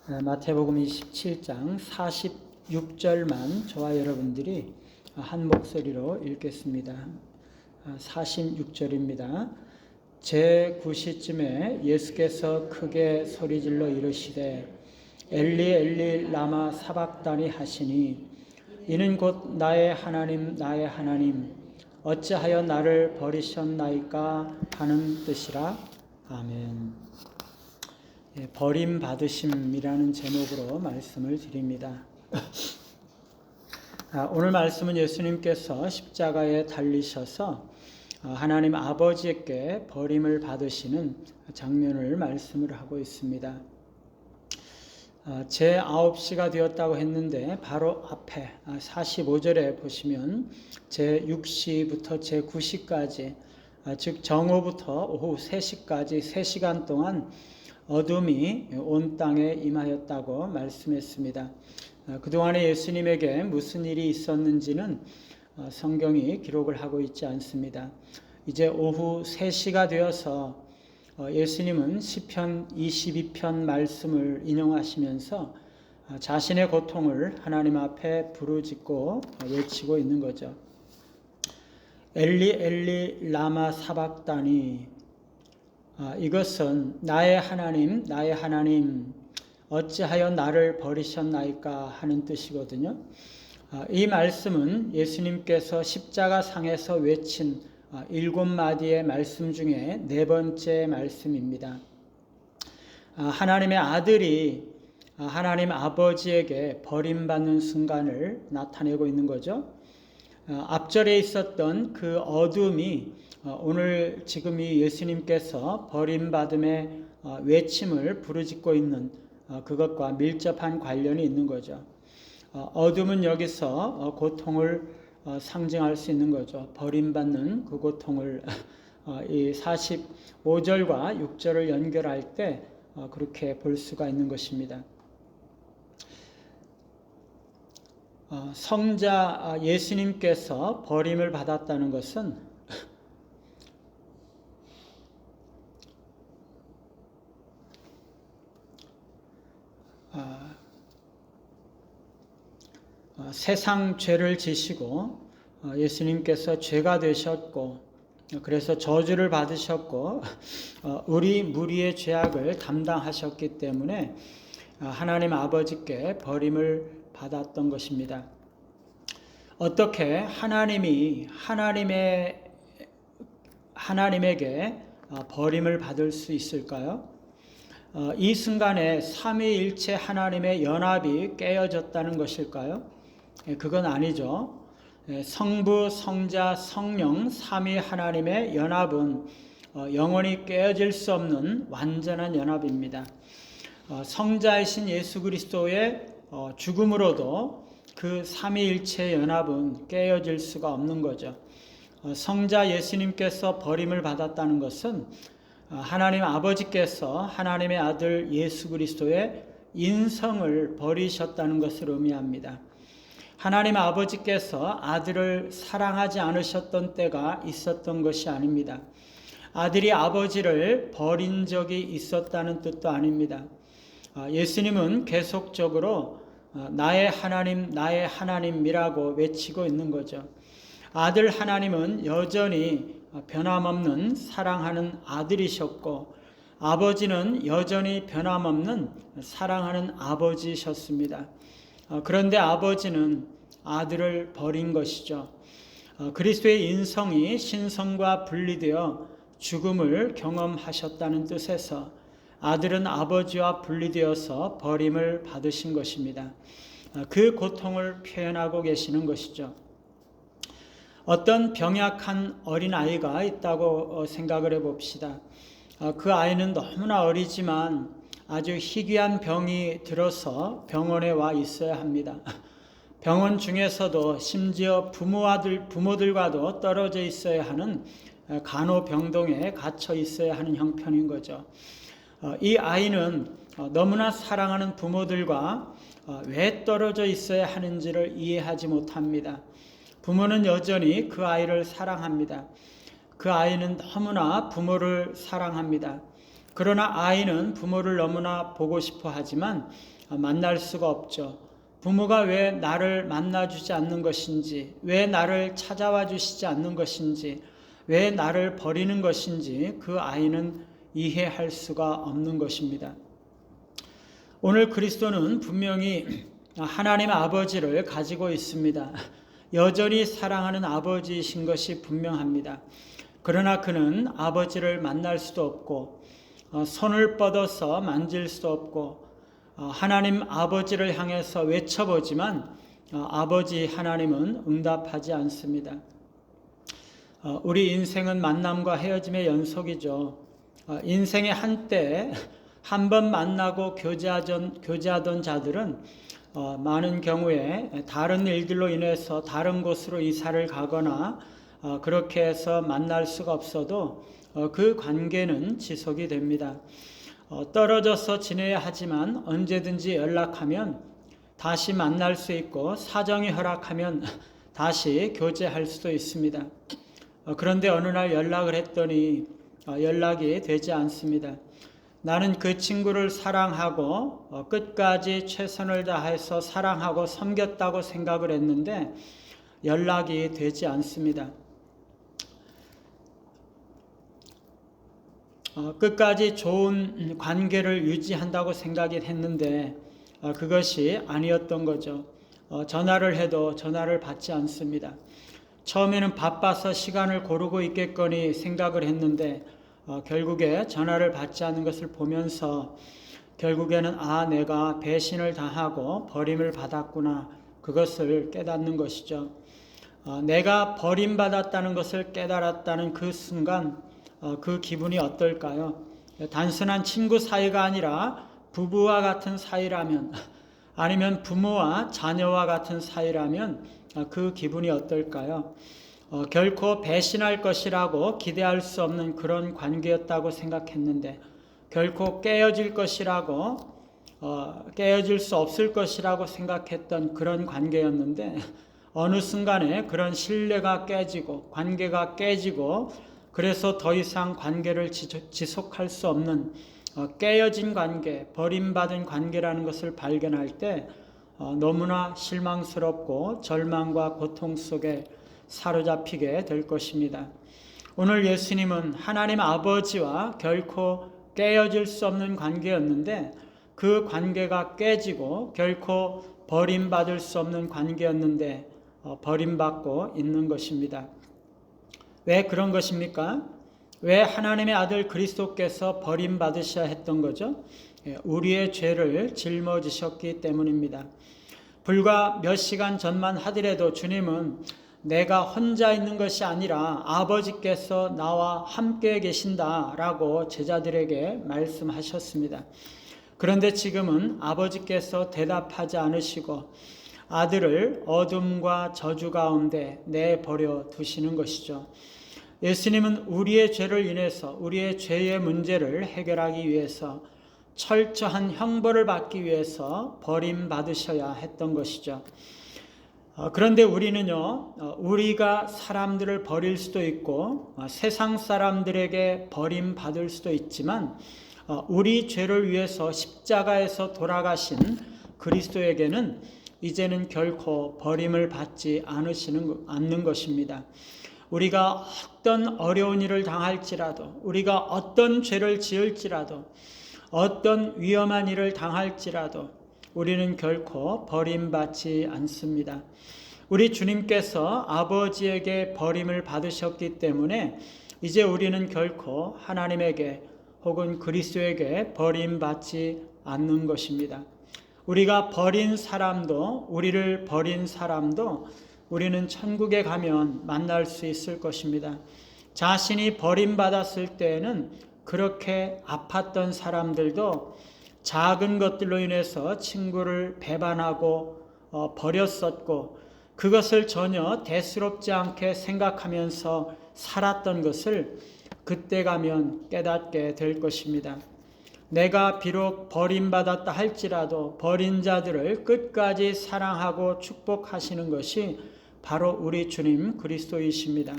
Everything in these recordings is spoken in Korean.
마태복음 27장 46절만 저와 여러분들이 한 목소리로 읽겠습니다. 46절입니다. 제9시쯤에 예수께서 크게 소리질러 이르시되 엘리 엘리 라마 사박다니 하시니 이는 곧 나의 하나님 나의 하나님 어찌하여 나를 버리셨나이까 하는 뜻이라. 아멘. 버림받으심이라는 제목으로 말씀을 드립니다. 오늘 말씀은 예수님께서 십자가에 달리셔서 하나님 아버지께 버림을 받으시는 장면을 말씀을 하고 있습니다. 제9시가 되었다고 했는데 바로 앞에 45절에 보시면 제6시부터 제9시까지 즉 정오부터 오후 3시까지 3시간 동안 어둠이 온 땅에 임하였다고 말씀했습니다. 그동안에 예수님에게 무슨 일이 있었는지는 성경이 기록을 하고 있지 않습니다. 이제 오후 3시가 되어서 예수님은 시편 22편 말씀을 인용하시면서 자신의 고통을 하나님 앞에 부르짖고 외치고 있는 거죠. 엘리 엘리 라마 사박다니, 이것은 나의 하나님 나의 하나님 어찌하여 나를 버리셨나이까 하는 뜻이거든요. 이 말씀은 예수님께서 십자가 상에서 외친 7마디의 말씀 중에 4번째 말씀입니다. 하나님의 아들이 하나님 아버지에게 버림받는 순간을 나타내고 있는 거죠. 앞절에 있었던 그 어둠이 오늘 지금 이 예수님께서 버림받음의 외침을 부르짖고 있는 그것과 밀접한 관련이 있는 거죠. 어둠은 여기서 고통을 상징할 수 있는 거죠. 버림받는 그 고통을 이 45절과 6절을 연결할 때 그렇게 볼 수가 있는 것입니다. 성자 예수님께서 버림을 받았다는 것은 세상 죄를 지시고 예수님께서 죄가 되셨고 그래서 저주를 받으셨고 우리 무리의 죄악을 담당하셨기 때문에 하나님 아버지께 버림을 받았던 것입니다. 어떻게 하나님이 하나님에게 버림을 받을 수 있을까요? 이 순간에 삼위일체 하나님의 연합이 깨어졌다는 것일까요? 그건 아니죠. 성부, 성자, 성령 삼위 하나님의 연합은 영원히 깨어질 수 없는 완전한 연합입니다. 성자이신 예수 그리스도의 죽음으로도 그 삼위일체의 연합은 깨어질 수가 없는 거죠. 성자 예수님께서 버림을 받았다는 것은 하나님 아버지께서 하나님의 아들 예수 그리스도의 인성을 버리셨다는 것을 의미합니다. 하나님 아버지께서 아들을 사랑하지 않으셨던 때가 있었던 것이 아닙니다. 아들이 아버지를 버린 적이 있었다는 뜻도 아닙니다. 예수님은 계속적으로 나의 하나님 나의 하나님이라고 외치고 있는 거죠. 아들 하나님은 여전히 변함없는 사랑하는 아들이셨고 아버지는 여전히 변함없는 사랑하는 아버지셨습니다. 그런데 아버지는 아들을 버린 것이죠. 그리스도의 인성이 신성과 분리되어 죽음을 경험하셨다는 뜻에서 아들은 아버지와 분리되어서 버림을 받으신 것입니다. 그 고통을 표현하고 계시는 것이죠. 어떤 병약한 어린아이가 있다고 생각을 해봅시다. 그 아이는 너무나 어리지만 아주 희귀한 병이 들어서 병원에 와 있어야 합니다. 병원 중에서도 심지어 부모들과도 떨어져 있어야 하는 간호병동에 갇혀 있어야 하는 형편인 거죠. 이 아이는 너무나 사랑하는 부모들과 왜 떨어져 있어야 하는지를 이해하지 못합니다. 부모는 여전히 그 아이를 사랑합니다. 그 아이는 너무나 부모를 사랑합니다. 그러나 아이는 부모를 너무나 보고 싶어 하지만 만날 수가 없죠. 부모가 왜 나를 만나주지 않는 것인지, 왜 나를 찾아와 주시지 않는 것인지, 왜 나를 버리는 것인지 그 아이는 이해할 수가 없는 것입니다. 오늘 그리스도는 분명히 하나님 아버지를 가지고 있습니다. 여전히 사랑하는 아버지이신 것이 분명합니다. 그러나 그는 아버지를 만날 수도 없고 손을 뻗어서 만질 수도 없고 하나님 아버지를 향해서 외쳐보지만 아버지 하나님은 응답하지 않습니다. 우리 인생은 만남과 헤어짐의 연속이죠. 인생의 한때 한 번 만나고 교제하던 자들은 많은 경우에 다른 일들로 인해서 다른 곳으로 이사를 가거나 그렇게 해서 만날 수가 없어도 그 관계는 지속이 됩니다. 떨어져서 지내야 하지만 언제든지 연락하면 다시 만날 수 있고 사정이 허락하면 다시 교제할 수도 있습니다. 그런데 어느 날 연락을 했더니 연락이 되지 않습니다. 나는 그 친구를 사랑하고 끝까지 최선을 다해서 사랑하고 섬겼다고 생각을 했는데 연락이 되지 않습니다. 끝까지 좋은 관계를 유지한다고 생각이 했는데 그것이 아니었던 거죠. 전화를 해도 전화를 받지 않습니다. 처음에는 바빠서 시간을 고르고 있겠거니 생각을 했는데 결국에 전화를 받지 않는 것을 보면서 결국에는 내가 배신을 당하고 버림을 받았구나, 그것을 깨닫는 것이죠. 내가 버림받았다는 것을 깨달았다는 그 순간 그 기분이 어떨까요? 단순한 친구 사이가 아니라 부부와 같은 사이라면, 아니면 부모와 자녀와 같은 사이라면 그 기분이 어떨까요? 결코 배신할 것이라고 기대할 수 없는 그런 관계였다고 생각했는데, 결코 깨어질 것이라고 깨어질 수 없을 것이라고 생각했던 그런 관계였는데 어느 순간에 그런 신뢰가 깨지고 관계가 깨지고, 그래서 더 이상 관계를 지속할 수 없는 깨어진 관계, 버림받은 관계라는 것을 발견할 때 너무나 실망스럽고 절망과 고통 속에 사로잡히게 될 것입니다. 오늘 예수님은 하나님 아버지와 결코 깨어질 수 없는 관계였는데 그 관계가 깨지고 결코 버림받을 수 없는 관계였는데 버림받고 있는 것입니다. 왜 그런 것입니까? 왜 하나님의 아들 그리스도께서 버림받으셔야 했던 거죠? 우리의 죄를 짊어지셨기 때문입니다. 불과 몇 시간 전만 하더라도 주님은 내가 혼자 있는 것이 아니라 아버지께서 나와 함께 계신다라고 제자들에게 말씀하셨습니다. 그런데 지금은 아버지께서 대답하지 않으시고 아들을 어둠과 저주 가운데 내버려 두시는 것이죠. 예수님은 우리의 죄를 인해서 우리의 죄의 문제를 해결하기 위해서 철저한 형벌을 받기 위해서 버림받으셔야 했던 것이죠. 그런데 우리는요, 우리가 사람들을 버릴 수도 있고 세상 사람들에게 버림받을 수도 있지만 우리 죄를 위해서 십자가에서 돌아가신 그리스도에게는 이제는 결코 버림을 받지 않는 것입니다. 우리가 어떤 어려운 일을 당할지라도, 우리가 어떤 죄를 지을지라도, 어떤 위험한 일을 당할지라도 우리는 결코 버림받지 않습니다. 우리 주님께서 아버지에게 버림을 받으셨기 때문에 이제 우리는 결코 하나님에게 혹은 그리스도에게 버림받지 않는 것입니다. 우리가 버린 사람도, 우리를 버린 사람도 우리는 천국에 가면 만날 수 있을 것입니다. 자신이 버림받았을 때에는 그렇게 아팠던 사람들도 작은 것들로 인해서 친구를 배반하고 버렸었고 그것을 전혀 대수롭지 않게 생각하면서 살았던 것을 그때 가면 깨닫게 될 것입니다. 내가 비록 버림받았다 할지라도 버린 자들을 끝까지 사랑하고 축복하시는 것이 바로 우리 주님 그리스도이십니다.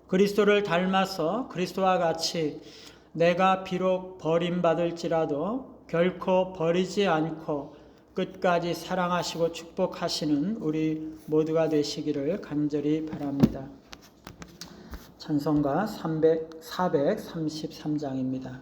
그리스도를 닮아서 그리스도와 같이 내가 비록 버림받을지라도 결코 버리지 않고 끝까지 사랑하시고 축복하시는 우리 모두가 되시기를 간절히 바랍니다. 찬송가 433장입니다.